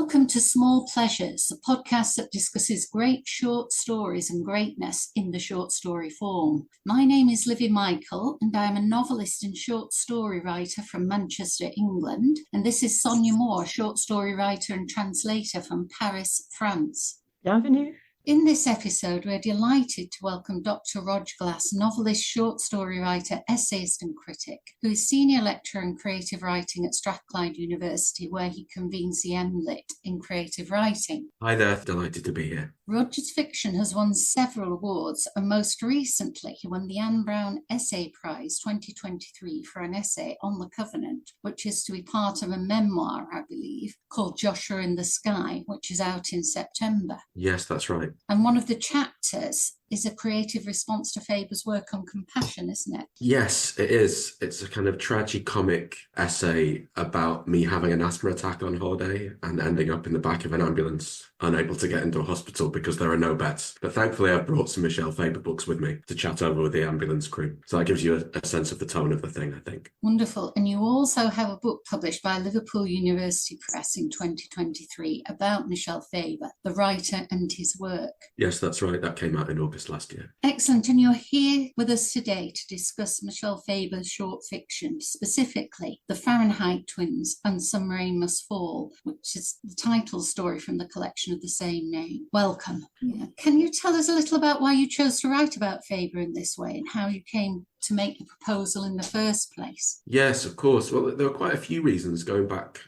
Welcome to Small Pleasures, a podcast that discusses great short stories and greatness in the short story form. My name is Livi Michael, and I am a novelist and short story writer from Manchester, England. And this is Sonya Moor, short story writer and translator from Paris, France. Bienvenue. In this episode, we're delighted to welcome Dr. Rodge, novelist, short story writer, essayist and critic, who is Senior Lecturer in Creative Writing at Strathclyde University, where he convenes the MLit in creative writing. Hi there, delighted to be here. Rodge's fiction has won several awards, and most recently he won the Anne Brown Essay Prize 2023 for an essay on the Covenant, which is to be part of a memoir, I believe, called Joshua in the Sky, which is out in September. Yes, that's right. And one of the chapters is a creative response to Faber's work on compassion, isn't it? Yes, it is. It's a kind of tragicomic essay about me having an asthma attack on holiday and ending up in the back of an ambulance, unable to get into a hospital because there are no beds. But thankfully, I've brought some Michel Faber books with me to chat over with the ambulance crew. So that gives you a sense of the tone of the thing, I think. Wonderful. And you also have a book published by Liverpool University Press in 2023 about Michel Faber, the writer and his work. Yes, that's right. That came out in August last year. Excellent. And you're here with us today to discuss Michel Faber's short fiction, specifically The Fahrenheit Twins and Some Rain Must Fall, which is the title story from the collection of the same name. Welcome. Yeah. Can you tell us a little about why you chose to write about Faber in this way and how you came to make the proposal in the first place? Yes, of course. Well, there were quite a few reasons going back.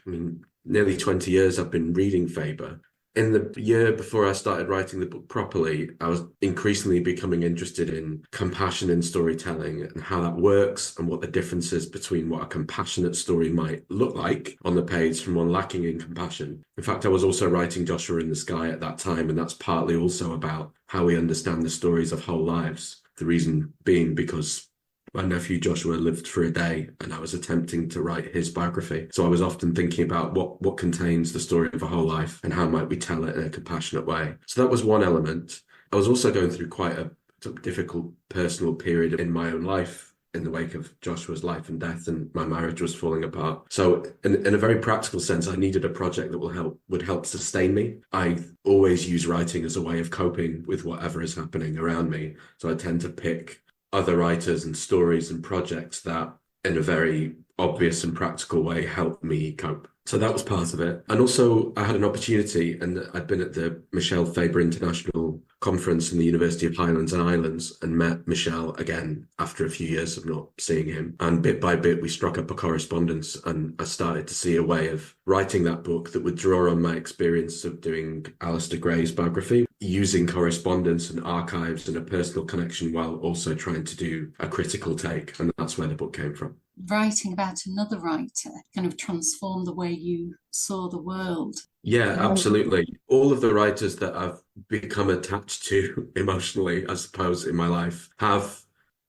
Nearly 20 years I've been reading Faber. In the year before I started writing the book properly, I was increasingly becoming interested in compassion in storytelling and how that works and what the difference is between what a compassionate story might look like on the page from one lacking in compassion. In fact, I was also writing Joshua in the Sky at that time, and that's partly also about how we understand the stories of whole lives. The reason being because my nephew Joshua lived for a day and I was attempting to write his biography. So I was often thinking about what contains the story of a whole life and how might we tell it in a compassionate way. So that was one element. I was also going through quite a sort of difficult personal period in my own life in the wake of Joshua's life and death, and my marriage was falling apart. So in a very practical sense, I needed a project that would help sustain me. I always use writing as a way of coping with whatever is happening around me. So I tend to pick other writers and stories and projects that in a very obvious and practical way help me cope. So that was part of it. And also I had an opportunity, and I'd been at the Michel Faber International Conference in the University of Highlands and Islands and met Michel again after a few years of not seeing him. And bit by bit, we struck up a correspondence, and I started to see a way of writing that book that would draw on my experience of doing Alistair Gray's biography, using correspondence and archives and a personal connection while also trying to do a critical take. And that's where the book came from. Writing about another writer kind of transformed the way you saw the world. Yeah, absolutely. All of the writers that I've become attached to emotionally, I suppose, in my life have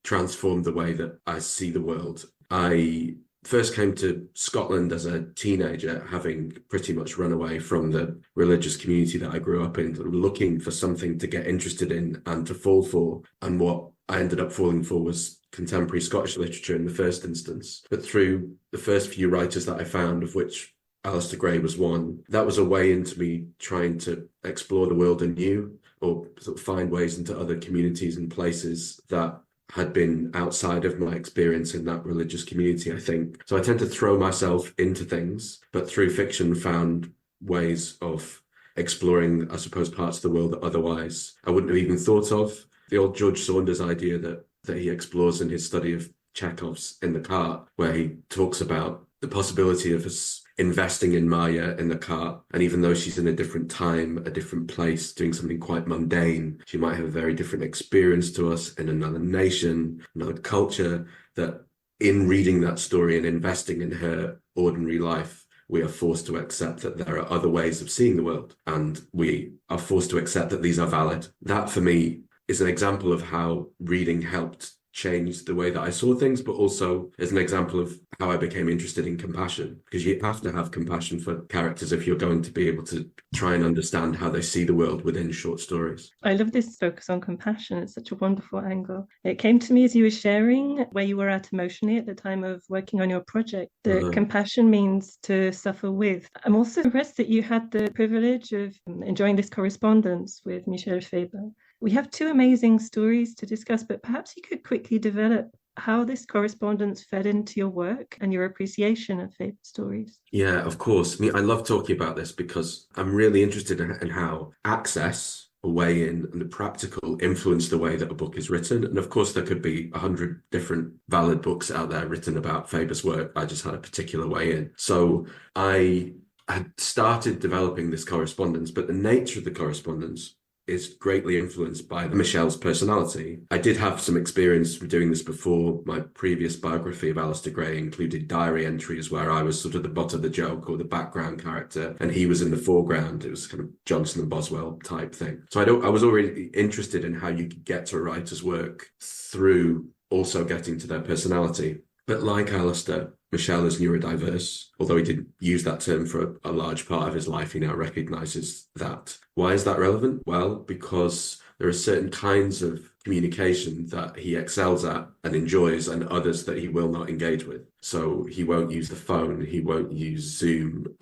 transformed the way that I see the world. I first came to Scotland as a teenager, having pretty much run away from the religious community that I grew up in, looking for something to get interested in and to fall for. And what I ended up falling for was contemporary Scottish literature in the first instance. But through the first few writers that I found, of which Alistair Gray was one, that was a way into me trying to explore the world anew, or sort of find ways into other communities and places that had been outside of my experience in that religious community, I think. So I tend to throw myself into things, but through fiction found ways of exploring, I suppose, parts of the world that otherwise I wouldn't have even thought of. The old George Saunders idea that he explores in his study of Chekhov's In the Cart, where he talks about the possibility of us investing in Maya in the cart. And even though she's in a different time, a different place, doing something quite mundane, she might have a very different experience to us in another nation, another culture, that in reading that story and investing in her ordinary life, we are forced to accept that there are other ways of seeing the world. And we are forced to accept that these are valid. That, for me, is an example of how reading helped changed the way that I saw things, but also as an example of how I became interested in compassion, because you have to have compassion for characters if you're going to be able to try and understand how they see the world within short stories. I love this focus on compassion. It's such a wonderful angle. It came to me as you were sharing where you were at emotionally at the time of working on your project, that compassion means to suffer with. I'm also impressed that you had the privilege of enjoying this correspondence with Michel Faber. We have two amazing stories to discuss, but perhaps you could quickly develop how this correspondence fed into your work and your appreciation of Faber's stories. Yeah, of course. I love talking about this because I'm really interested in how access, a way in, and the practical influence the way that a book is written. And of course, there could be 100 different valid books out there written about Faber's work. I just had a particular way in. So I had started developing this correspondence, but the nature of the correspondence is greatly influenced by Michel's personality. I did have some experience from doing this before. My previous biography of Alistair Gray included diary entries where I was sort of the butt of the joke or the background character, and he was in the foreground. It was kind of Johnson and Boswell type thing. So I was already interested in how you could get to a writer's work through also getting to their personality. But like Alistair, Michel is neurodiverse. Although he didn't use that term for a large part of his life, he now recognises that. Why is that relevant? Well, because there are certain kinds of communication that he excels at and enjoys, and others that he will not engage with. So he won't use the phone, he won't use Zoom.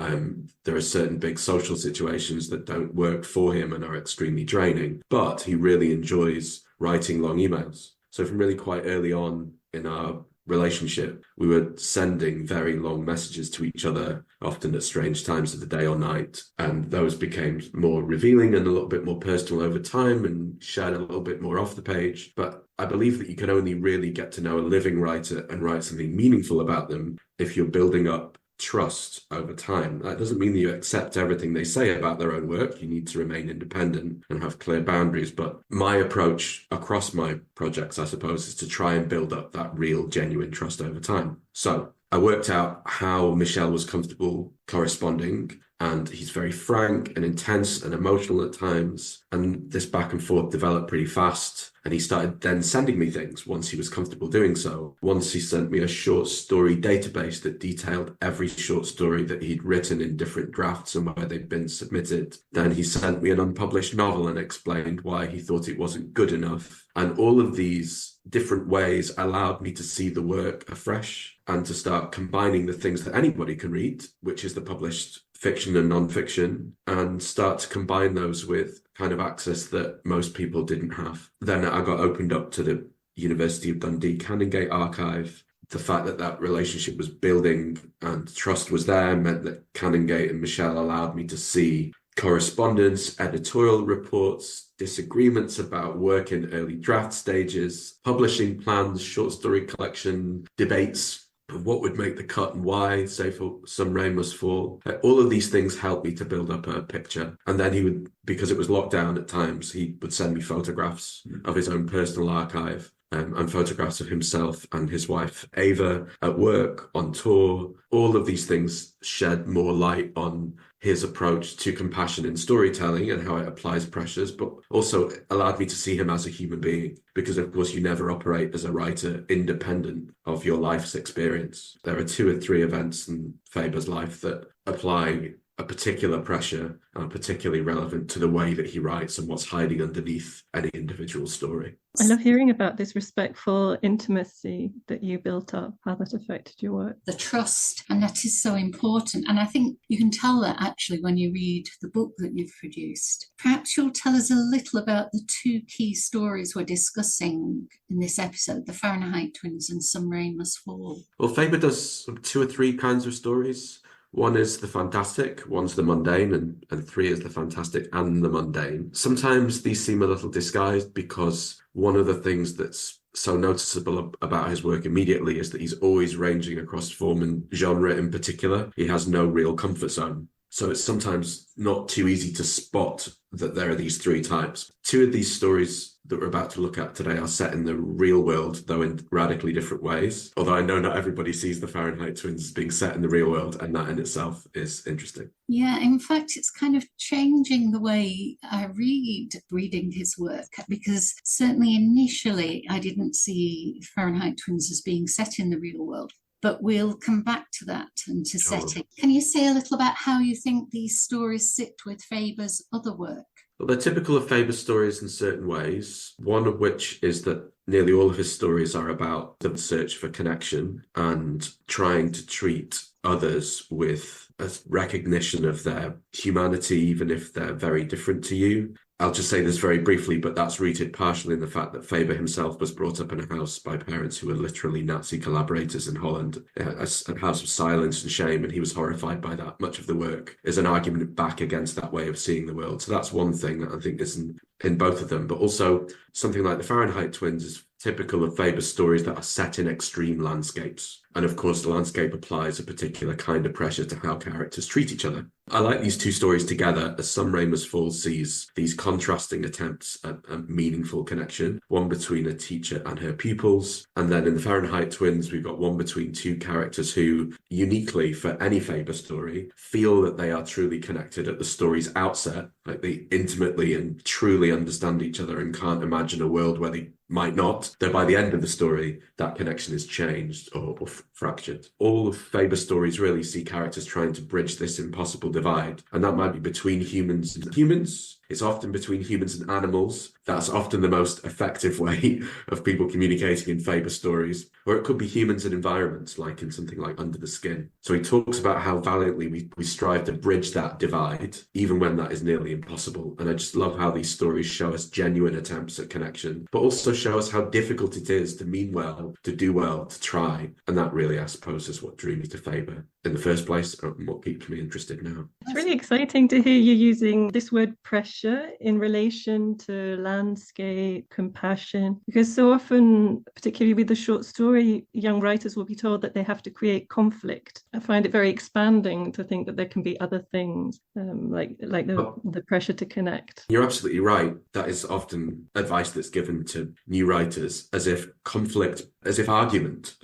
There are certain big social situations that don't work for him and are extremely draining, but he really enjoys writing long emails. So from really quite early on in our relationship, we were sending very long messages to each other, often at strange times of the day or night, and those became more revealing and a little bit more personal over time and shared a little bit more off the page. But I believe that you can only really get to know a living writer and write something meaningful about them if you're building up trust over time. That doesn't mean that you accept everything they say about their own work. You need to remain independent and have clear boundaries. But my approach across my projects, I suppose, is to try and build up that real, genuine trust over time. So I worked out how Michel was comfortable corresponding, and he's very frank and intense and emotional at times. And this back and forth developed pretty fast. And he started then sending me things once he was comfortable doing so. Once he sent me a short story database that detailed every short story that he'd written in different drafts and where they'd been submitted. Then he sent me an unpublished novel and explained why he thought it wasn't good enough. And all of these different ways allowed me to see the work afresh and to start combining the things that anybody can read, which is the published fiction and non-fiction, and start to combine those with kind of access that most people didn't have. Then I got opened up to the University of Dundee Canongate archive. The fact that that relationship was building and trust was there meant that Canongate and Michel allowed me to see correspondence, editorial reports, disagreements about work in early draft stages, publishing plans, short story collection, debates of what would make the cut and why, say for Some Rain Must Fall. All of these things helped me to build up a picture. And then he would, because it was locked down at times, he would send me photographs of his own personal archive. And photographs of himself and his wife, Ava, at work, on tour. All of these things shed more light on his approach to compassion in storytelling and how it applies pressures, but also allowed me to see him as a human being, because of course you never operate as a writer independent of your life's experience. There are 2 or 3 events in Faber's life that apply a particular pressure and are particularly relevant to the way that he writes and what's hiding underneath any individual story. I love hearing about this respectful intimacy that you built up, how that affected your work. The trust, and that is so important. And I think you can tell that actually when you read the book that you've produced. Perhaps you'll tell us a little about the 2 key stories we're discussing in this episode, the Fahrenheit Twins and Some Rain Must Fall. Well, Faber does 2 or 3 kinds of stories. One is the fantastic, one's the mundane, and 3 is the fantastic and the mundane. Sometimes these seem a little disguised because one of the things that's so noticeable about his work immediately is that he's always ranging across form and genre in particular. He has no real comfort zone. So it's sometimes not too easy to spot that there are these three types. Two of these stories that we're about to look at today are set in the real world, though in radically different ways. Although I know not everybody sees the Fahrenheit twins as being set in the real world, and that in itself is interesting. Yeah, in fact, it's kind of changing the way I reading his work, because certainly initially I didn't see Fahrenheit twins as being set in the real world. But we'll come back to that and to setting. Can you say a little about how you think these stories sit with Faber's other work? Well, they're typical of Faber's stories in certain ways, one of which is that nearly all of his stories are about the search for connection and trying to treat others with a recognition of their humanity, even if they're very different to you. I'll just say this very briefly, but that's rooted partially in the fact that Faber himself was brought up in a house by parents who were literally Nazi collaborators in Holland, a house of silence and shame, and he was horrified by that. Much of the work is an argument back against that way of seeing the world. So that's one thing that I think is in both of them, but also something like the Fahrenheit twins is typical of Faber's stories that are set in extreme landscapes. And of course, the landscape applies a particular kind of pressure to how characters treat each other. I like these two stories together as Some Rain Must Fall sees these contrasting attempts at a meaningful connection, one between a teacher and her pupils. And then in the Fahrenheit twins, we've got one between two characters who, uniquely for any Faber story, feel that they are truly connected at the story's outset, like they intimately and truly understand each other and can't imagine a world where they might not, though by the end of the story, that connection is changed or fractured. All of Faber's stories really see characters trying to bridge this impossible divide, and that might be between humans and humans. It's often between humans and animals. That's often the most effective way of people communicating in Faber stories. Or it could be humans and environments, like in something like Under the Skin. So he talks about how valiantly we strive to bridge that divide, even when that is nearly impossible. And I just love how these stories show us genuine attempts at connection, but also show us how difficult it is to mean well, to do well, to try. And that really, I suppose, is what drew me to Faber in the first place and what keeps me interested now. It's really exciting to hear you using this word pressure in relation to landscape, compassion, because so often, particularly with the short story, young writers will be told that they have to create conflict. I find it very expanding to think that there can be other things, like the pressure to connect. You're absolutely right. That is often advice that's given to new writers, as if conflict, as if argument,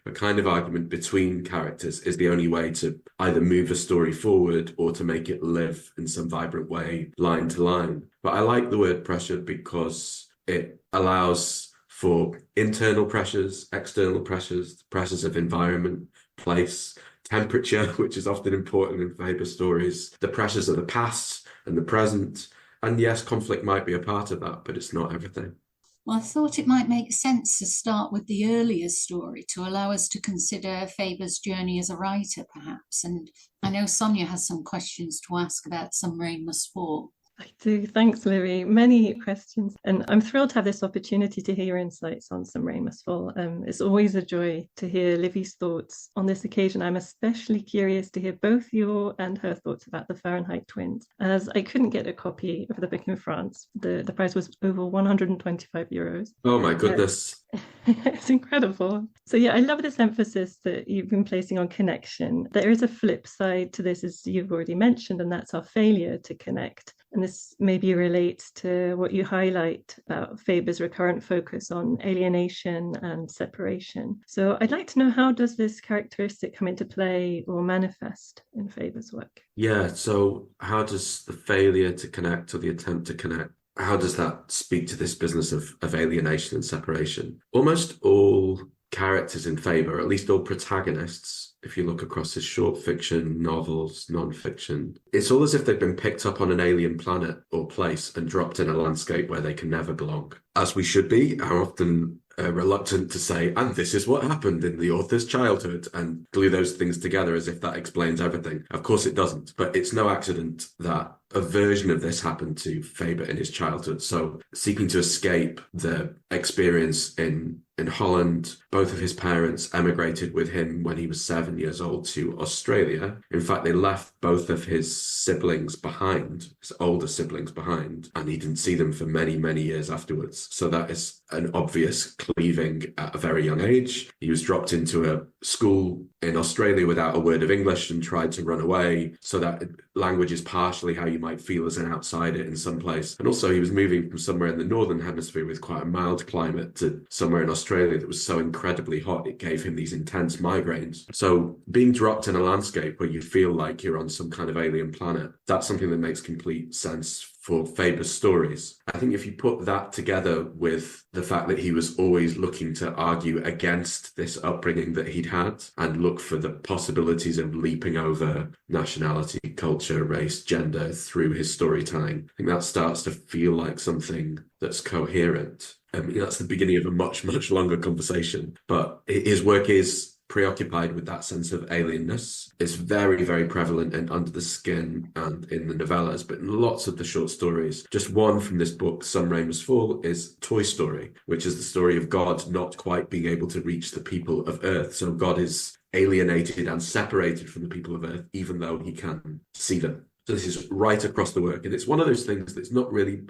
a kind of argument between characters is the only way to either move a story forward or to make it live in some vibrant way, line to line. But I like the word pressure because it allows for internal pressures, external pressures, pressures of environment, place, temperature, which is often important in Faber stories, the pressures of the past and the present. And yes, conflict might be a part of that, but it's not everything. Well, I thought it might make sense to start with the earlier story to allow us to consider Faber's journey as a writer, perhaps. And I know Sonya has some questions to ask about Some Rain Must Fall. I do. Thanks, Livi. Many questions. And I'm thrilled to have this opportunity to hear your insights on Some Rain Must Fall. It's always a joy to hear Livi's thoughts on this occasion. I'm especially curious to hear both your and her thoughts about the Fahrenheit twins, as I couldn't get a copy of the book in France. The price was over €125. Oh my goodness. It's incredible. So yeah, I love this emphasis that you've been placing on connection. There is a flip side to this, as you've already mentioned, and that's our failure to connect. And this maybe relates to what you highlight about Faber's recurrent focus on alienation and separation. So I'd like to know, how does this characteristic come into play or manifest in Faber's work? Yeah, so how does the failure to connect or the attempt to connect, how does that speak to this business of alienation and separation? Almost all characters in Faber, at least all protagonists, if you look across his short fiction, novels, non-fiction, it's all as if they've been picked up on an alien planet or place and dropped in a landscape where they can never belong. As we should be, are often reluctant to say, and this is what happened in the author's childhood, and glue those things together as if that explains everything. Of course it doesn't, but it's no accident that a version of this happened to Faber in his childhood. So seeking to escape the experience in Holland, both of his parents emigrated with him when he was 7 years old to Australia. In fact, they left both of his siblings behind, his older siblings behind, and he didn't see them for many, many years afterwards. So that is an obvious cleaving at a very young age. He was dropped into a school in Australia without a word of English and tried to run away. So that language is partially how you might feel as an outsider in some place. And also he was moving from somewhere in the northern hemisphere with quite a mild climate to somewhere in Australia that was so incredibly hot, it gave him these intense migraines. So being dropped in a landscape where you feel like you're on some kind of alien planet, that's something that makes complete sense for Faber's stories. I think if you put that together with the fact that he was always looking to argue against this upbringing that he'd had and look for the possibilities of leaping over nationality, culture, race, gender through his storytelling, I think that starts to feel like something that's coherent. That's the beginning of a much, much longer conversation. But his work is preoccupied with that sense of alienness. It's very, very prevalent in Under the Skin and in the novellas, but in lots of the short stories. Just one from this book, Some Rain Must Fall, is Toy Story, which is the story of God not quite being able to reach the people of Earth. So God is alienated and separated from the people of Earth, even though he can see them. So this is right across the work. And it's one of those things that's not really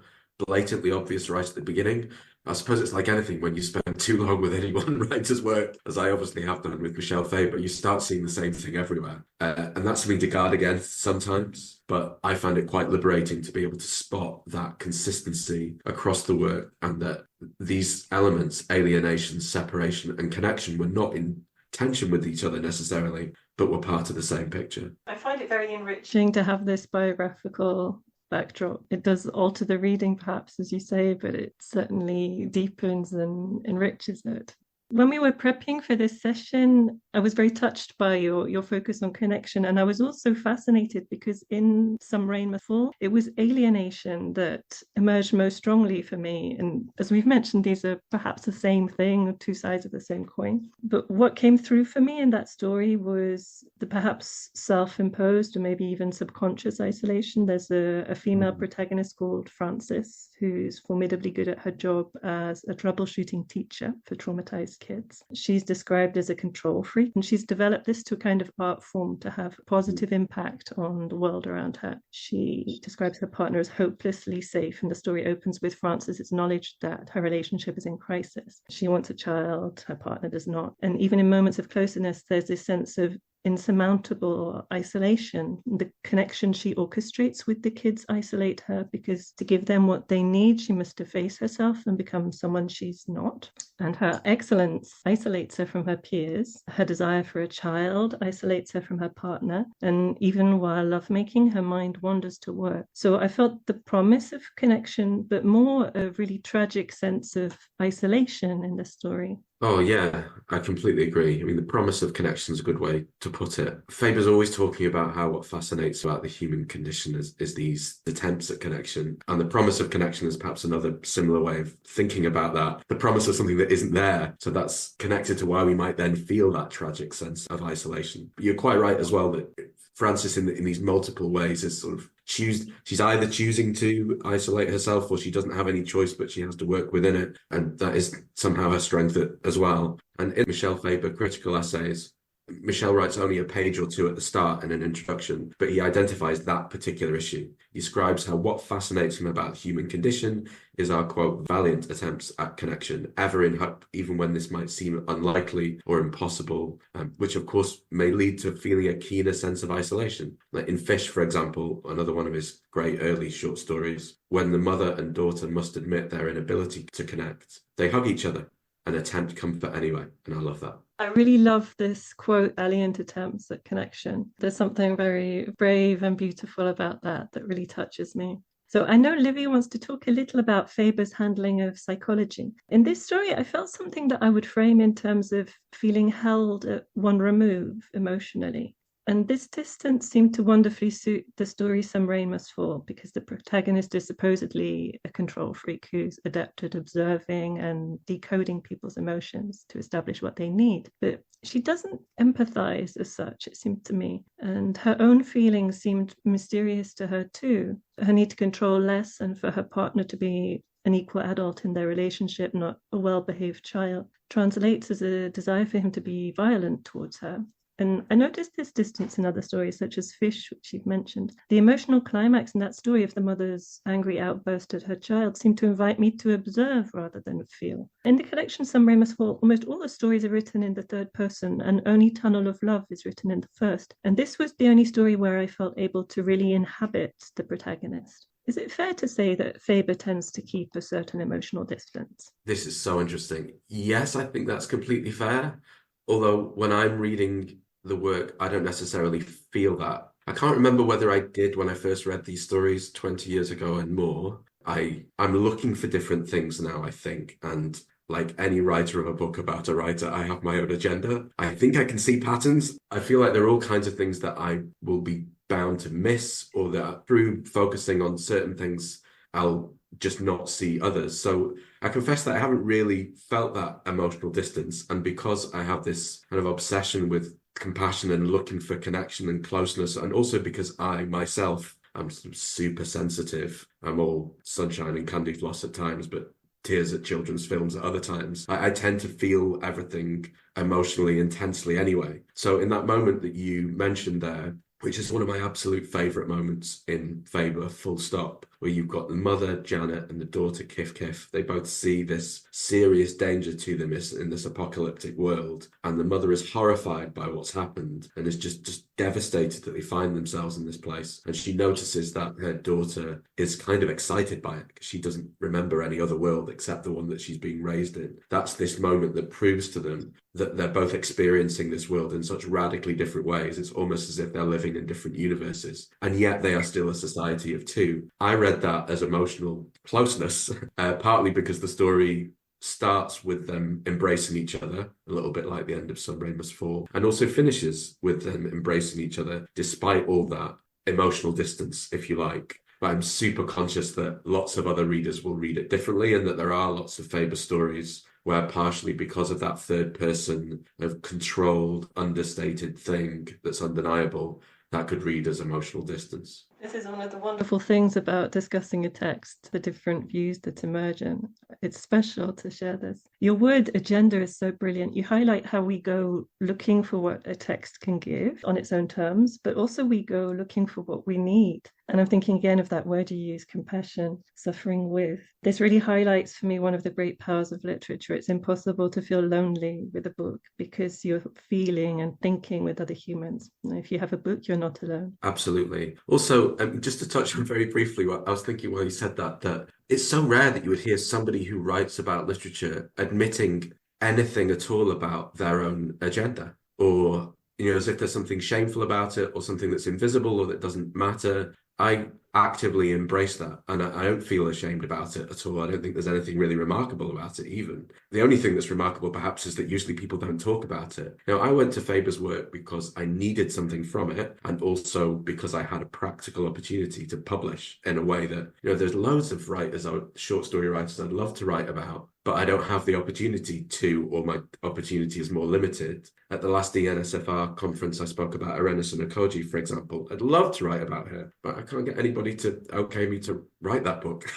blatantly obvious right at the beginning. I suppose it's like anything, when you spend too long with any one writer's work, as I obviously have done with Michel Faber, you start seeing the same thing everywhere. And that's something to guard against sometimes, but I find it quite liberating to be able to spot that consistency across the work, and that these elements, alienation, separation, and connection, were not in tension with each other necessarily, but were part of the same picture. I find it very enriching to have this biographical backdrop. It does alter the reading, perhaps, as you say, but it certainly deepens and enriches it. When we were prepping for this session, I was very touched by your focus on connection. And I was also fascinated because in Some Rain Must Fall, it was alienation that emerged most strongly for me. And as we've mentioned, these are perhaps the same thing, two sides of the same coin. But what came through for me in that story was the perhaps self-imposed or maybe even subconscious isolation. There's a female protagonist called Frances, who's formidably good at her job as a troubleshooting teacher for traumatized kids. She's described as a control freak, and she's developed this to a kind of art form to have a positive impact on the world around her. She describes her partner as hopelessly safe, and the story opens with Frances's knowledge that her relationship is in crisis. She wants a child, her partner does not. And even in moments of closeness, there's this sense of insurmountable isolation. The connection she orchestrates with the kids isolate her, because to give them what they need, she must efface herself and become someone she's not. And her excellence isolates her from her peers. Her desire for a child isolates her from her partner. And even while lovemaking, her mind wanders to work. So I felt the promise of connection, but more a really tragic sense of isolation in the story. Oh, yeah, I completely agree. I mean, the promise of connection is a good way to put it. Faber's always talking about how what fascinates about the human condition is these attempts at connection. And the promise of connection is perhaps another similar way of thinking about that. The promise of something that isn't there. So that's connected to why we might then feel that tragic sense of isolation. But you're quite right as well that Frances, in these multiple ways, is sort of she's either choosing to isolate herself, or she doesn't have any choice, but she has to work within it. And that is somehow her strength as well. And in Michel Faber critical essays, Michel writes only a page or two at the start in an introduction, but he identifies that particular issue. He describes how what fascinates him about the human condition is our, quote, valiant attempts at connection, ever in hope, even when this might seem unlikely or impossible, which of course may lead to feeling a keener sense of isolation. Like in Fish, for example, another one of his great early short stories, when the mother and daughter must admit their inability to connect, they hug each other and attempt comfort anyway. And I love that. I really love this quote, valiant attempts at connection. There's something very brave and beautiful about that really touches me. So I know Livi wants to talk a little about Faber's handling of psychology. In this story, I felt something that I would frame in terms of feeling held at one remove emotionally. And this distance seemed to wonderfully suit the story Some Rain Must Fall, because the protagonist is supposedly a control freak who's adept at observing and decoding people's emotions to establish what they need. But she doesn't empathize as such, it seemed to me. And her own feelings seemed mysterious to her too. Her need to control less and for her partner to be an equal adult in their relationship, not a well-behaved child, translates as a desire for him to be violent towards her. And I noticed this distance in other stories, such as Fish, which you've mentioned. The emotional climax in that story of the mother's angry outburst at her child seemed to invite me to observe rather than feel. In the collection Some Rain Must Fall, almost all the stories are written in the third person, and only Tunnel of Love is written in the first. And this was the only story where I felt able to really inhabit the protagonist. Is it fair to say that Faber tends to keep a certain emotional distance? This is so interesting. Yes, I think that's completely fair. Although when I'm reading the work, I don't necessarily feel that. I can't remember whether I did when I first read these stories 20 years ago and more. I'm looking for different things now, I think. And like any writer of a book about a writer, I have my own agenda. I think I can see patterns. I feel like there are all kinds of things that I will be bound to miss, or that through focusing on certain things, I'll just not see others. So I confess that I haven't really felt that emotional distance. And because I have this kind of obsession with compassion and looking for connection and closeness, and also because I myself am super sensitive, I'm all sunshine and candy floss at times, but tears at children's films at other times. I tend to feel everything emotionally intensely anyway. So in that moment that you mentioned there, which is one of my absolute favourite moments in Faber, full stop, where you've got the mother, Janet, and the daughter, Kif. They both see this serious danger to them in this apocalyptic world, and the mother is horrified by what's happened and is just devastated that they find themselves in this place. And she notices that her daughter is kind of excited by it because she doesn't remember any other world except the one that she's being raised in. That's this moment that proves to them that they're both experiencing this world in such radically different ways. It's almost as if they're living in different universes, and yet they are still a society of two. I read that as emotional closeness, partly because the story starts with them embracing each other, a little bit like the end of Some Rain Must Fall, and also finishes with them embracing each other despite all that emotional distance, if you like. But I'm super conscious that lots of other readers will read it differently, and that there are lots of Faber stories where partially because of that third person of controlled, understated thing that's undeniable, that could read as emotional distance. This is one of the wonderful things about discussing a text, the different views that emerge, and it's special to share this. Your word agenda is so brilliant. You highlight how we go looking for what a text can give on its own terms, but also we go looking for what we need. And I'm thinking again of that word you use, compassion, suffering with. This really highlights for me one of the great powers of literature. It's impossible to feel lonely with a book because you're feeling and thinking with other humans. And if you have a book, you're not alone. Absolutely. Also, just to touch on very briefly what I was thinking while you said that it's so rare that you would hear somebody who writes about literature admitting anything at all about their own agenda, or as if there's something shameful about it, or something that's invisible or that doesn't matter. I actively embrace that, and I don't feel ashamed about it at all. I don't think there's anything really remarkable about it even. The only thing that's remarkable perhaps is that usually people don't talk about it. Now, I went to Faber's work because I needed something from it, and also because I had a practical opportunity to publish in a way that, there's loads of writers, short story writers I'd love to write about, but I don't have the opportunity to, or my opportunity is more limited. At the last ENSFR conference, I spoke about Irena Sunakoji, for example. I'd love to write about her, but I can't get anybody to okay me to write that book.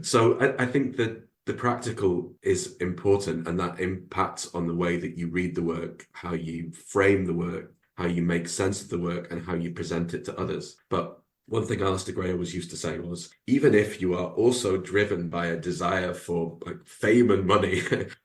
So I think that the practical is important, and that impacts on the way that you read the work, how you frame the work, how you make sense of the work, and how you present it to others. But one thing Alistair Gray always used to say was, even if you are also driven by a desire for fame and money,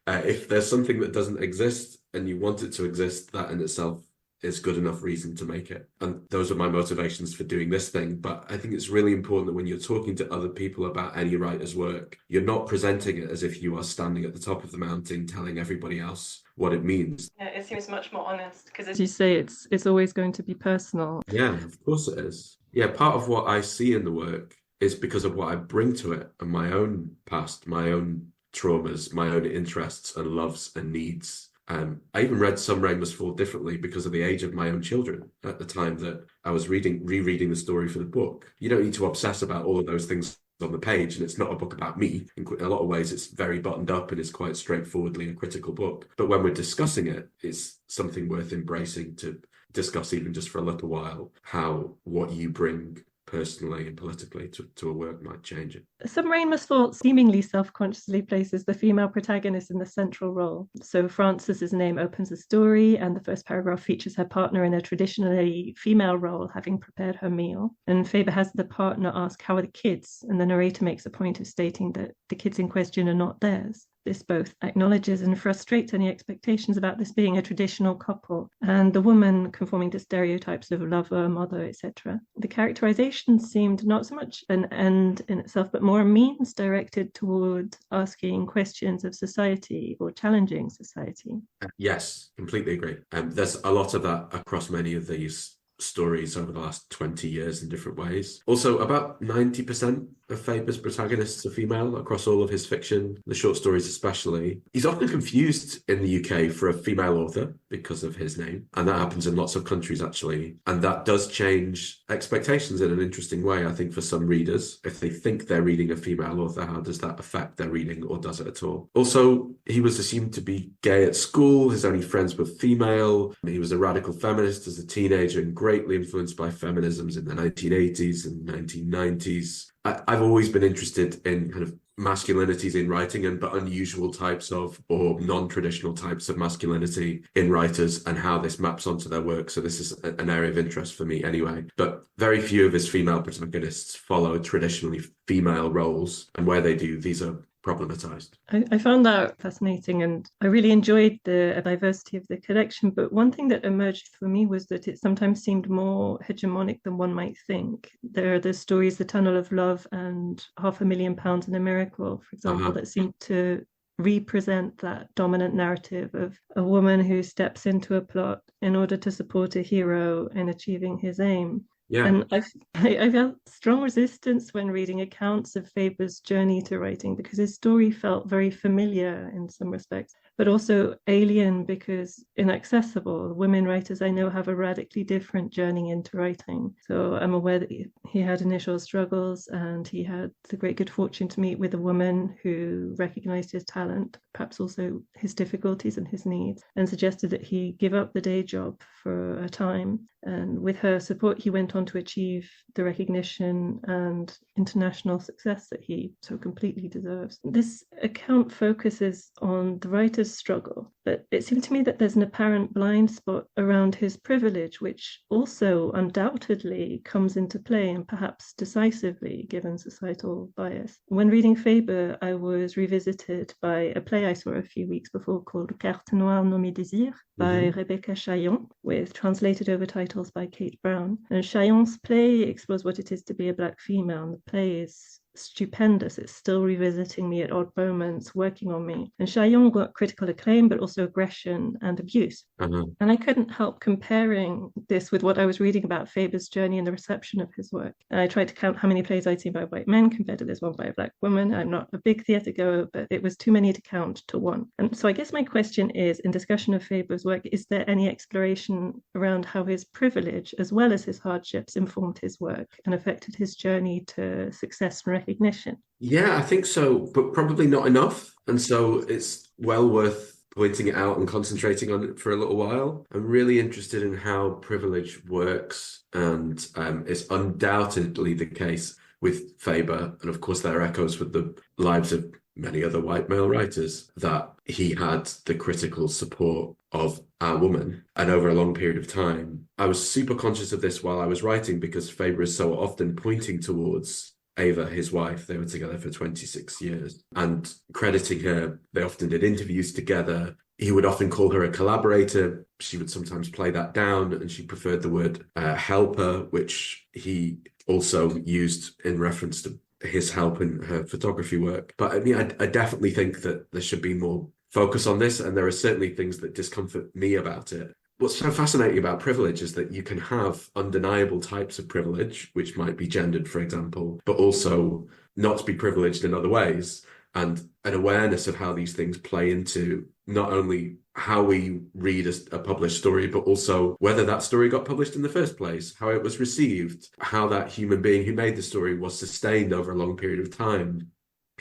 if there's something that doesn't exist and you want it to exist, that in itself is good enough reason to make it. And those are my motivations for doing this thing. But I think it's really important that when you're talking to other people about any writer's work, you're not presenting it as if you are standing at the top of the mountain telling everybody else what it means. Yeah, it seems much more honest, because as you say, it's always going to be personal. Yeah, of course it is. Yeah, part of what I see in the work is because of what I bring to it, and my own past, my own traumas, my own interests and loves and needs. I even read Some Rain Must Fall differently because of the age of my own children at the time that I was rereading the story for the book. You don't need to obsess about all of those things on the page, and it's not a book about me. In a lot of ways, it's very buttoned up and it's quite straightforwardly a critical book. But when we're discussing it, it's something worth embracing to discuss, even just for a little while, how what you bring personally and politically to a work might change it. Some Rain Must Fall seemingly self-consciously places the female protagonist in the central role. So Frances's name opens the story, and the first paragraph features her partner in a traditionally female role, having prepared her meal. And Faber has the partner ask, "How are the kids?" And the narrator makes a point of stating that the kids in question are not theirs. This both acknowledges and frustrates any expectations about this being a traditional couple, and the woman conforming to stereotypes of lover, mother, etc. The characterization seemed not so much an end in itself, but more a means directed toward asking questions of society or challenging society. Yes, completely agree. There's a lot of that across many of these stories over the last 20 years in different ways. Also, about 90% of Faber's protagonists are female across all of his fiction, the short stories especially. He's often confused in the UK for a female author because of his name, and that happens in lots of countries actually. And that does change expectations in an interesting way, I think, for some readers. If they think they're reading a female author, how does that affect their reading, or does it at all? Also, he was assumed to be gay at school. His only friends were female. He was a radical feminist as a teenager and greatly influenced by feminisms in the 1980s and 1990s. I've always been interested in kind of masculinities in writing, but unusual types of, or non-traditional types of masculinity in writers, and how this maps onto their work. So this is an area of interest for me anyway. But very few of his female protagonists follow traditionally female roles, and where they do, these are problematized. I found that fascinating, and I really enjoyed the diversity of the collection. But one thing that emerged for me was that it sometimes seemed more hegemonic than one might think. There are the stories The Tunnel of Love and £500,000 in a Miracle, for example, that seem to represent that dominant narrative of a woman who steps into a plot in order to support a hero in achieving his aim. Yeah. And I felt strong resistance when reading accounts of Faber's journey to writing, because his story felt very familiar in some respects, but also alien because inaccessible. Women writers I know have a radically different journey into writing. So I'm aware that he had initial struggles, and he had the great good fortune to meet with a woman who recognized his talent, perhaps also his difficulties and his needs, and suggested that he give up the day job for a time. And with her support, he went on to achieve the recognition and international success that he so completely deserves. This account focuses on the writer's struggle, but it seemed to me that there's an apparent blind spot around his privilege, which also undoubtedly comes into play, and perhaps decisively, given societal bias. When reading Faber, I was revisited by a play I saw a few weeks before called Carte Noire Nommée Désir by Rebecca Chaillon, with translated overtitles by Kate Brown. And Chaillon's play explores what it is to be a Black female, and the play is stupendous. It's still revisiting me at odd moments, working on me. And Chaillon got critical acclaim, but also aggression and abuse. And I couldn't help comparing this with what I was reading about Faber's journey and the reception of his work. And I tried to count how many plays I'd seen by white men compared to this one by a Black woman. I'm not a big theatre goer, but it was too many to count to one. And so I guess my question is, in discussion of Faber's work, is there any exploration around how his privilege, as well as his hardships, informed his work and affected his journey to success and recognition? Yeah, I think so, but probably not enough. And so it's well worth pointing it out and concentrating on it for a little while. I'm really interested in how privilege works, and it's undoubtedly the case with Faber. And of course, there are echoes with the lives of many other white male writers, that he had the critical support of a woman, and over a long period of time. I was super conscious of this while I was writing, because Faber is so often pointing towards Ava, his wife. They were together for 26 years, and crediting her. They often did interviews together. He would often call her a collaborator. She would sometimes play that down, and she preferred the word helper, which he also used in reference to his help in her photography work. But I mean, I definitely think that there should be more focus on this, and there are certainly things that discomfort me about it. What's so fascinating about privilege is that you can have undeniable types of privilege, which might be gendered, for example, but also not be privileged in other ways, and an awareness of how these things play into not only how we read a published story, but also whether that story got published in the first place, how it was received, how that human being who made the story was sustained over a long period of time.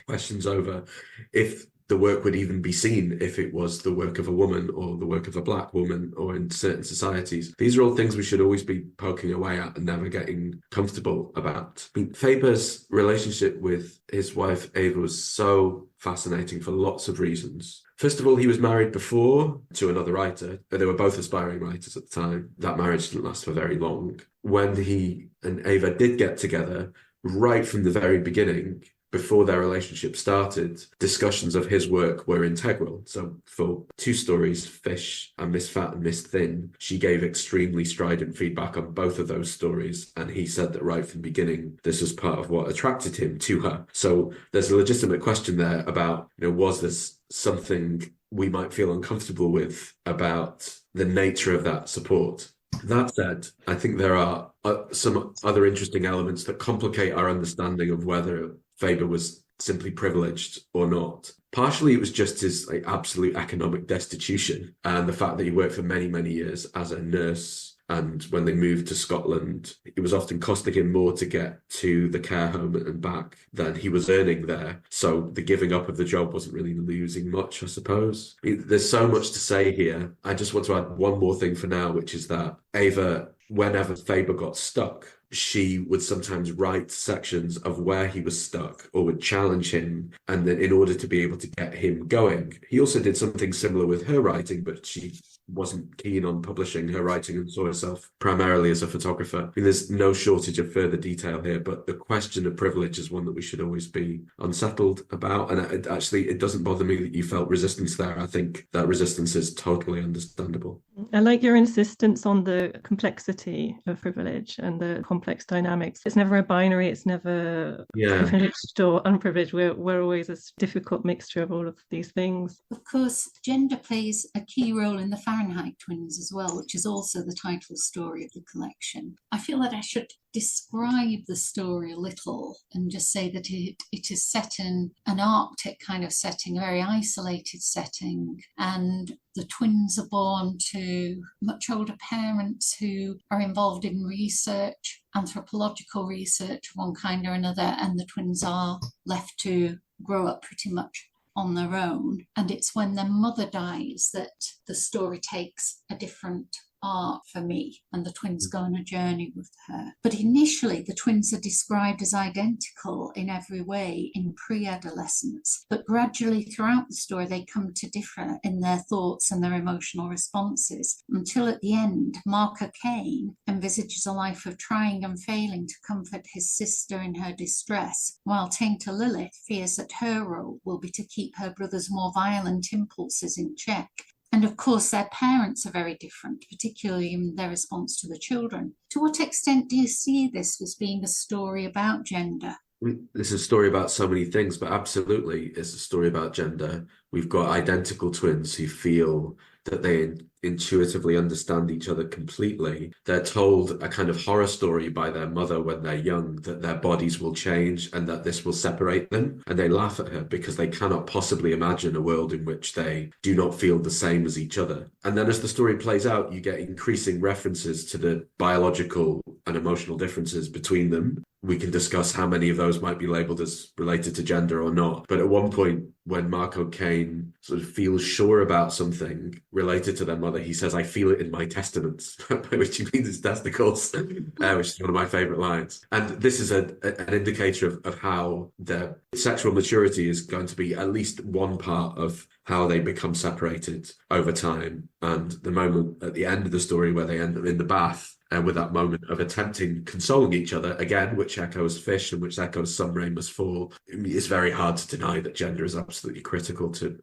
Questions over if the work would even be seen if it was the work of a woman or the work of a Black woman, or in certain societies. These are all things we should always be poking away at and never getting comfortable about. I mean, Faber's relationship with his wife Ava was so fascinating for lots of reasons. First of all, he was married before to another writer. They were both aspiring writers at the time. That marriage didn't last for very long. When he and Ava did get together, right from the very beginning, before their relationship started, discussions of his work were integral. So for two stories, Fish and Miss Fat and Miss Thin, she gave extremely strident feedback on both of those stories. And he said that right from the beginning, this was part of what attracted him to her. So there's a legitimate question there about, was this something we might feel uncomfortable with about the nature of that support? That said, I think there are some other interesting elements that complicate our understanding of whether Faber was simply privileged or not. Partially, it was just his absolute economic destitution and the fact that he worked for many, many years as a nurse. And when they moved to Scotland, it was often costing him more to get to the care home and back than he was earning there. So the giving up of the job wasn't really losing much, I suppose. There's so much to say here. I just want to add one more thing for now, which is that Ava, whenever Faber got stuck, she would sometimes write sections of where he was stuck or would challenge him. And then in order to be able to get him going, he also did something similar with her writing, but she wasn't keen on publishing her writing and saw herself primarily as a photographer. I mean, there's no shortage of further detail here, but the question of privilege is one that we should always be unsettled about. And it doesn't bother me that you felt resistance there. I think that resistance is totally understandable. I like your insistence on the complexity of privilege and the complex dynamics. It's never a binary. It's never privileged or unprivileged. We're always a difficult mixture of all of these things. Of course, gender plays a key role in the Fahrenheit twins as well, which is also the title story of the collection. I feel that I should describe the story a little and just say that it is set in an Arctic kind of setting, a very isolated setting, and the twins are born to much older parents who are involved in research, anthropological research of one kind or another, and the twins are left to grow up pretty much on their own. And it's when their mother dies that the story takes a different arc for me, and the twins go on a journey with her. But initially, the twins are described as identical in every way in pre-adolescence, but gradually throughout the story, they come to differ in their thoughts and their emotional responses, until at the end, Mark O'Kane envisages a life of trying and failing to comfort his sister in her distress, while Tainter Lilith fears that her role will be to keep her brother's more violent impulses in check. And of course, their parents are very different, particularly in their response to the children. To what extent do you see this as being a story about gender? This is a story about so many things, but absolutely it's a story about gender. We've got identical twins who feel that they intuitively understand each other completely. They're told a kind of horror story by their mother when they're young that their bodies will change and that this will separate them. And they laugh at her because they cannot possibly imagine a world in which they do not feel the same as each other. And then as the story plays out, you get increasing references to the biological and emotional differences between them. We can discuss how many of those might be labelled as related to gender or not. But at one point, when Mark O'Kane sort of feels sure about something related to their mother, he says, "I feel it in my testaments," by which he means his testicles, which is one of my favourite lines. And this is an indicator of how their sexual maturity is going to be at least one part of how they become separated over time. And the moment at the end of the story where they end up in the bath, and with that moment of attempting consoling each other, again, which echoes Fish and which echoes Some Rain Must Fall, it's very hard to deny that gender is absolutely critical to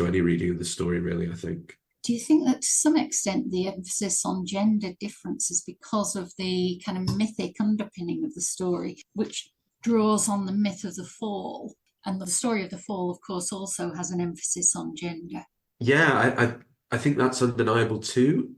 any reading of the story, really, I think. Do you think that to some extent the emphasis on gender difference is because of the kind of mythic underpinning of the story, which draws on the myth of the fall? And the story of the fall, of course, also has an emphasis on gender. Yeah, I think that's undeniable too.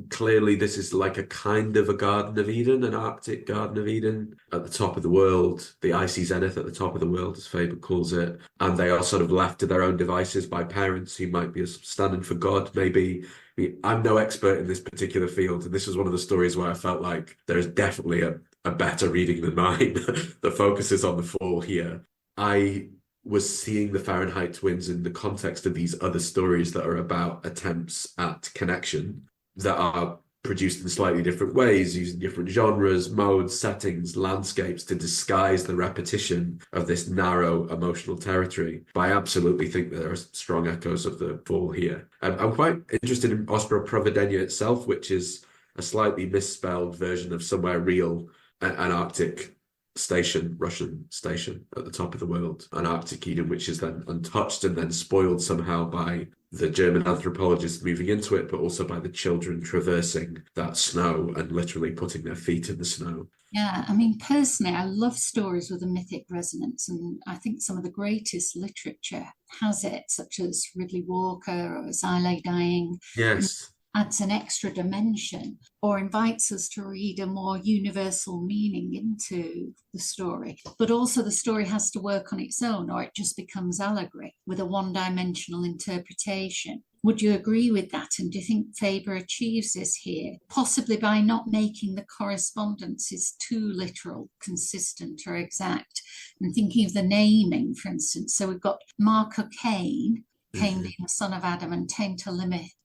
clearly this is like a kind of a Garden of Eden, an Arctic Garden of Eden at the top of the world, the icy zenith at the top of the world, as Faber calls it. And they are sort of left to their own devices by parents who might be standing for God, maybe. I mean, I'm no expert in this particular field, and this was one of the stories where I felt like there is definitely a better reading than mine that focuses on the fall here. I was seeing the Fahrenheit twins in the context of these other stories that are about attempts at connection that are produced in slightly different ways, using different genres, modes, settings, landscapes to disguise the repetition of this narrow emotional territory. But I absolutely think that there are strong echoes of the fall here. I'm quite interested in Ostrov Providenia itself, which is a slightly misspelled version of Somewhere Real, an Arctic station, Russian station at the top of the world, an Arctic Eden, which is then untouched and then spoiled somehow by the German anthropologists moving into it, but also by the children traversing that snow and literally putting their feet in the snow. Yeah, I mean, personally, I love stories with a mythic resonance, and I think some of the greatest literature has it, such as Ridley Walker or As I Lay Dying. Yes. Adds an extra dimension or invites us to read a more universal meaning into the story. But also the story has to work on its own, or it just becomes allegory with a one-dimensional interpretation. Would you agree with that? And do you think Faber achieves this here? Possibly by not making the correspondences too literal, consistent, or exact. And thinking of the naming, for instance. So we've got Marco Cain being the son of Adam, and Tainter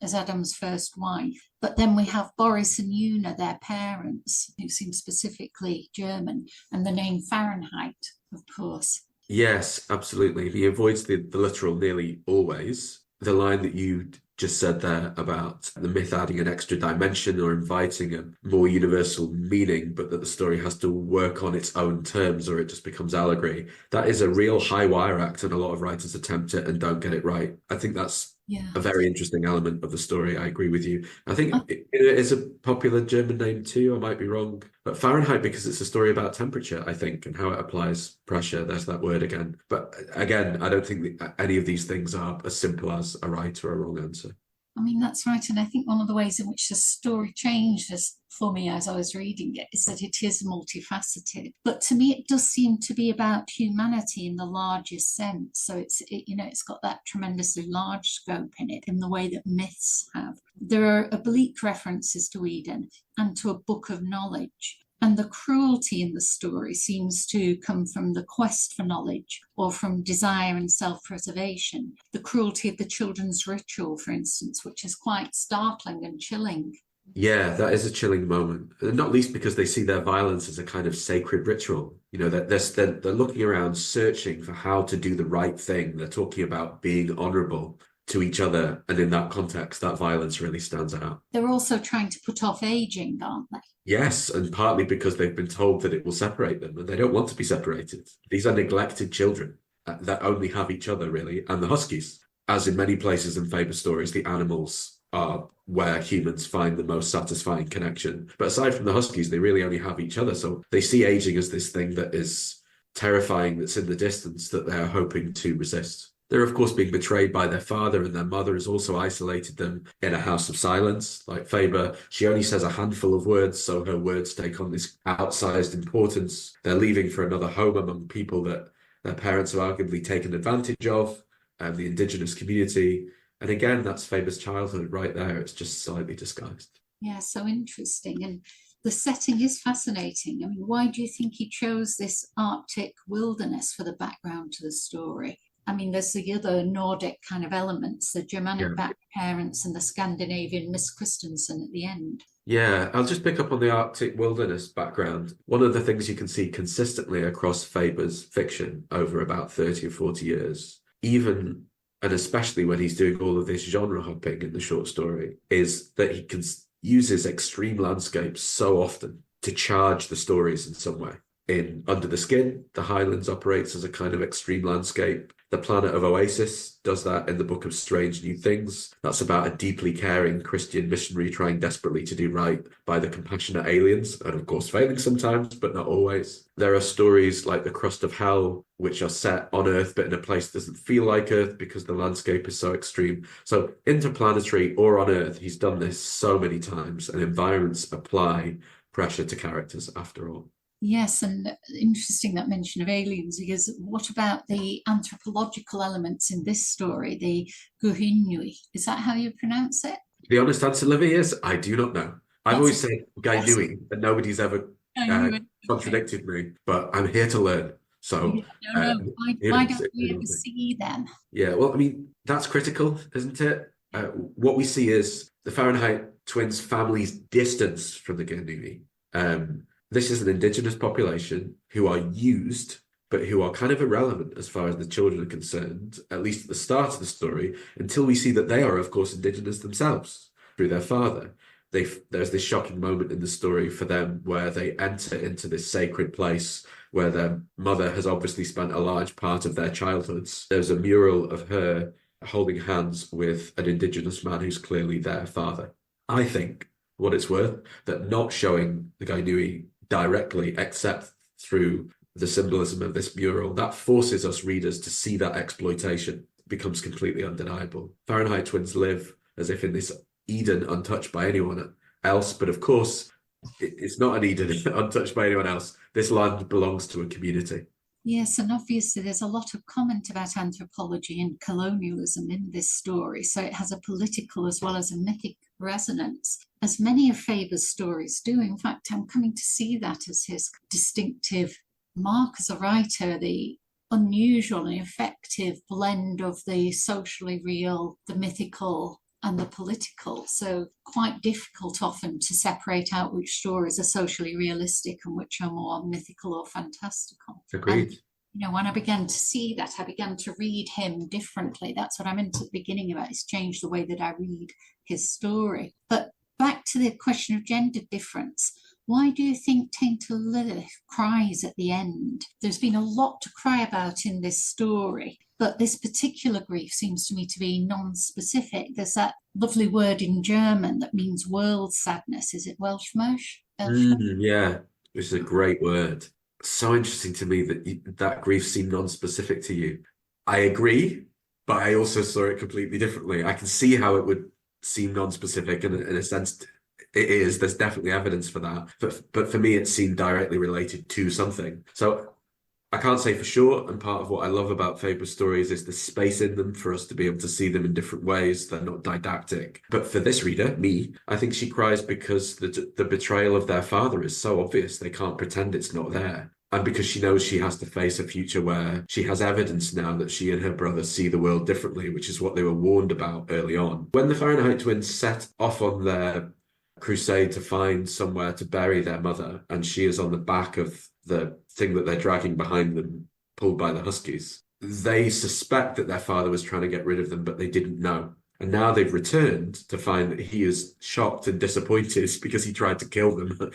as Adam's first wife. But then we have Boris and Una, their parents, who seem specifically German, and the name Fahrenheit, of course. Yes, absolutely. He avoids the literal nearly always. The line that you just said there about the myth adding an extra dimension or inviting a more universal meaning, but that the story has to work on its own terms or it just becomes allegory. That is a real high wire act, and a lot of writers attempt it and don't get it right. I think that's a very interesting element of the story. I agree with you. I think it is a popular German name too. I might be wrong. But Fahrenheit, because it's a story about temperature, I think, and how it applies pressure. There's that word again. But again, I don't think that any of these things are as simple as a right or a wrong answer. I mean, that's right. And I think one of the ways in which the story changed for me as I was reading it is that it is multifaceted. But to me, it does seem to be about humanity in the largest sense. So it's got that tremendously large scope in it, in the way that myths have. There are oblique references to Eden and to a book of knowledge. And the cruelty in the story seems to come from the quest for knowledge or from desire and self-preservation. The cruelty of the children's ritual, for instance, which is quite startling and chilling. Yeah, that is a chilling moment, not least because they see their violence as a kind of sacred ritual. You know, that they're looking around searching for how to do the right thing. They're talking about being honorable to each other, and in that context, that violence really stands out. They're also trying to put off aging, aren't they? Yes, and partly because they've been told that it will separate them, and they don't want to be separated. These are neglected children that only have each other, really, and the huskies. As in many places in Faber stories, the animals are where humans find the most satisfying connection. But aside from the huskies, they really only have each other. So they see aging as this thing that is terrifying, that's in the distance, that they're hoping to resist. They're, of course, being betrayed by their father, and their mother has also isolated them in a house of silence. Like Faber, she only says a handful of words, so her words take on this outsized importance. They're leaving for another home among people that their parents have arguably taken advantage of, the indigenous community. And again, that's Faber's childhood right there. It's just slightly disguised. Yeah, so interesting. And the setting is fascinating. I mean, why do you think he chose this Arctic wilderness for the background to the story? I mean, there's the other Nordic kind of elements, the Germanic back parents and the Scandinavian Miss Christensen at the end. Yeah, I'll just pick up on the Arctic wilderness background. One of the things you can see consistently across Faber's fiction over about 30 or 40 years, even and especially when he's doing all of this genre hopping in the short story, is that he uses extreme landscapes so often to charge the stories in some way. In Under the Skin, the Highlands operates as a kind of extreme landscape. The Planet of Oasis does that in the Book of Strange New Things. That's about a deeply caring Christian missionary trying desperately to do right by the compassionate aliens, and of course failing sometimes, but not always. There are stories like The Crust of Hell, which are set on Earth, but in a place that doesn't feel like Earth because the landscape is so extreme. So interplanetary or on Earth, he's done this so many times, and environments apply pressure to characters after all. Yes, and interesting that mention of aliens, because what about the anthropological elements in this story, the Guhinui? Is that how you pronounce it? The honest answer, Livi, is I do not know. I've always said Yes. Gainui, and nobody's ever contradicted me, but I'm here to learn. So, why don't we ever see them? Yeah, well, I mean, that's critical, isn't it? What we see is the Fahrenheit twins' family's distance from the Gainui. This is an indigenous population who are used, but who are kind of irrelevant as far as the children are concerned, at least at the start of the story, until we see that they are, of course, indigenous themselves through their father. There's this shocking moment in the story for them where they enter into this sacred place where their mother has obviously spent a large part of their childhoods. There's a mural of her holding hands with an indigenous man who's clearly their father. I think, what it's worth, that not showing the Gainui directly, except through the symbolism of this mural, that forces us readers to see that exploitation. It becomes completely undeniable. Fahrenheit twins live as if in this Eden untouched by anyone else, but of course, it's not an Eden untouched by anyone else. This land belongs to a community. Yes, and obviously there's a lot of comment about anthropology and colonialism in this story, so it has a political as well as a mythic resonance, as many of Faber's stories do. In fact, I'm coming to see that as his distinctive mark as a writer, the unusual and effective blend of the socially real, the mythical, and the political. So quite difficult often to separate out which stories are socially realistic and which are more mythical or fantastical. Agreed. And, when I began to see that, I began to read him differently. That's what I meant at the beginning about. It's changed the way that I read his story. But back to the question of gender difference. Why do you think Tainted Lilith cries at the end? There's been a lot to cry about in this story, but this particular grief seems to me to be non-specific. There's that lovely word in German that means world sadness. Is it Welshmarsh? Yeah, which is a great word. So interesting to me that that grief seemed non-specific to you. I agree, but I also saw it completely differently. I can see how it would seem non-specific, and in a sense it is. There's definitely evidence for that. But for me, it seemed directly related to something. So I can't say for sure, and part of what I love about Faber's stories is the space in them for us to be able to see them in different ways. They're not didactic. But for this reader, me, I think she cries because the betrayal of their father is so obvious they can't pretend it's not there. And because she knows she has to face a future where she has evidence now that she and her brother see the world differently, which is what they were warned about early on. When the Fahrenheit twins set off on their crusade to find somewhere to bury their mother, and she is on the back of the thing that they're dragging behind them, pulled by the Huskies, they suspect that their father was trying to get rid of them, but they didn't know. And now they've returned to find that he is shocked and disappointed because he tried to kill them.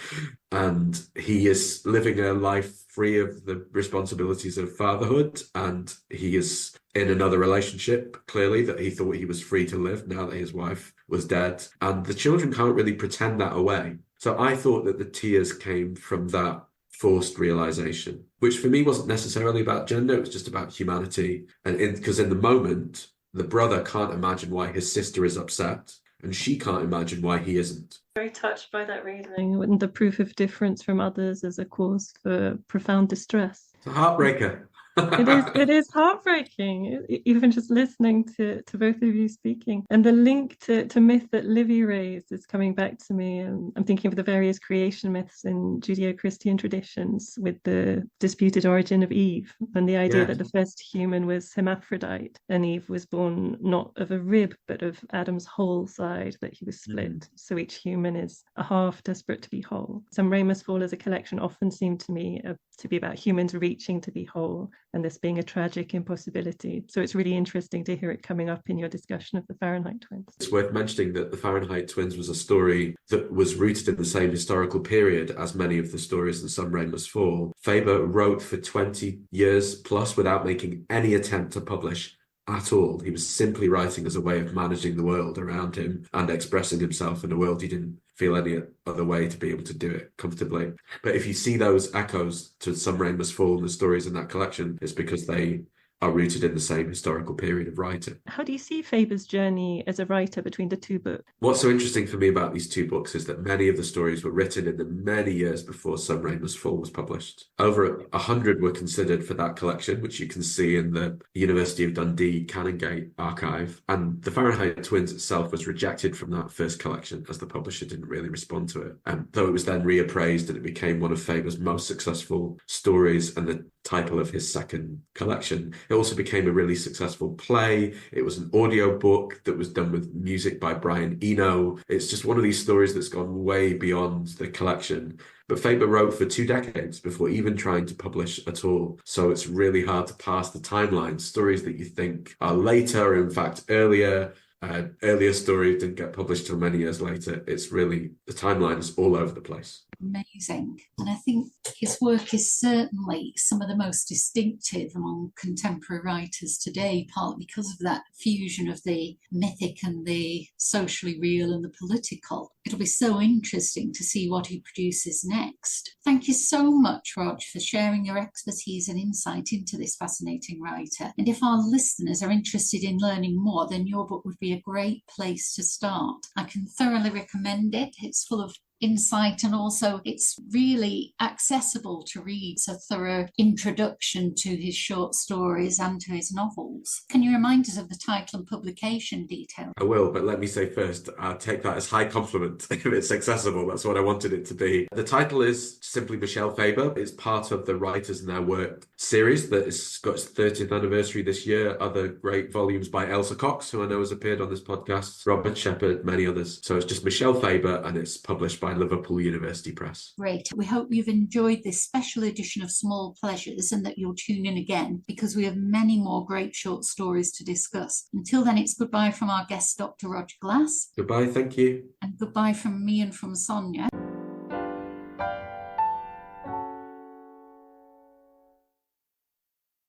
And he is living a life free of the responsibilities of fatherhood. And he is in another relationship, clearly, that he thought he was free to live now that his wife was dead. And the children can't really pretend that away. So I thought that the tears came from that forced realization, which for me wasn't necessarily about gender. It was just about humanity. And because in the moment, the brother can't imagine why his sister is upset, and she can't imagine why he isn't. Very touched by that reasoning, and the proof of difference from others as a cause for profound distress. It's a heartbreaker. It is heartbreaking, even just listening to both of you speaking. And the link to myth that Livi raised is coming back to me. I'm thinking of the various creation myths in Judeo-Christian traditions, with the disputed origin of Eve and the idea that the first human was hermaphrodite, and Eve was born not of a rib but of Adam's whole side, that he was split. So each human is a half desperate to be whole. Some Rain Must Fall as a collection often seemed to me to be about humans reaching to be whole. and this being a tragic impossibility. So it's really interesting to hear it coming up in your discussion of the Fahrenheit twins. It's worth mentioning that the Fahrenheit twins was a story that was rooted in the same historical period as many of the stories in Some Rain Must Fall. Faber wrote for 20 years plus without making any attempt to publish at all. He was simply writing as a way of managing the world around him and expressing himself in a world he didn't feel any other way to be able to do it comfortably. But if you see those echoes to Some Rain Must Fall and the stories in that collection, it's because they are rooted in the same historical period of writing. How do you see Faber's journey as a writer between the two books? What's so interesting for me about these two books is that many of the stories were written in the many years before Some Rain Must Fall was published. Over 100 were considered for that collection, which you can see in the University of Dundee Canongate archive. And the Fahrenheit twins itself was rejected from that first collection as the publisher didn't really respond to it. Though it was then reappraised and it became one of Faber's most successful stories and the title of his second collection. It also became a really successful play. It was an audio book that was done with music by Brian Eno. It's just one of these stories that's gone way beyond the collection. But Faber wrote for 2 decades before even trying to publish at all. So it's really hard to pass the timeline. Stories that you think are later, in fact, earlier stories didn't get published till many years later. It's really, the timeline is all over the place. Amazing. And I think his work is certainly some of the most distinctive among contemporary writers today, partly because of that fusion of the mythic and the socially real and the political. It'll be so interesting to see what he produces next. Thank you so much, Rodge, for sharing your expertise and insight into this fascinating writer. And if our listeners are interested in learning more, then your book would be a great place to start. I can thoroughly recommend it. It's full of insight and also it's really accessible to read. It's a thorough introduction to his short stories and to his novels. Can you remind us of the title and publication details? I will, but let me say first, I'll take that as high compliment if it's accessible. That's what I wanted it to be. The title is simply Michel Faber. It's part of the Writers and Their Work series that has got its 30th anniversary this year. Other great volumes by Elsa Cox, who I know has appeared on this podcast, Robert Shepherd, many others. So it's just Michel Faber and it's published by Liverpool University Press. Great. We hope you've enjoyed this special edition of Small Pleasures and that you'll tune in again because we have many more great short stories to discuss. Until then, it's goodbye from our guest, Dr. Rodge Glass. Goodbye, thank you. And goodbye from me and from Sonya.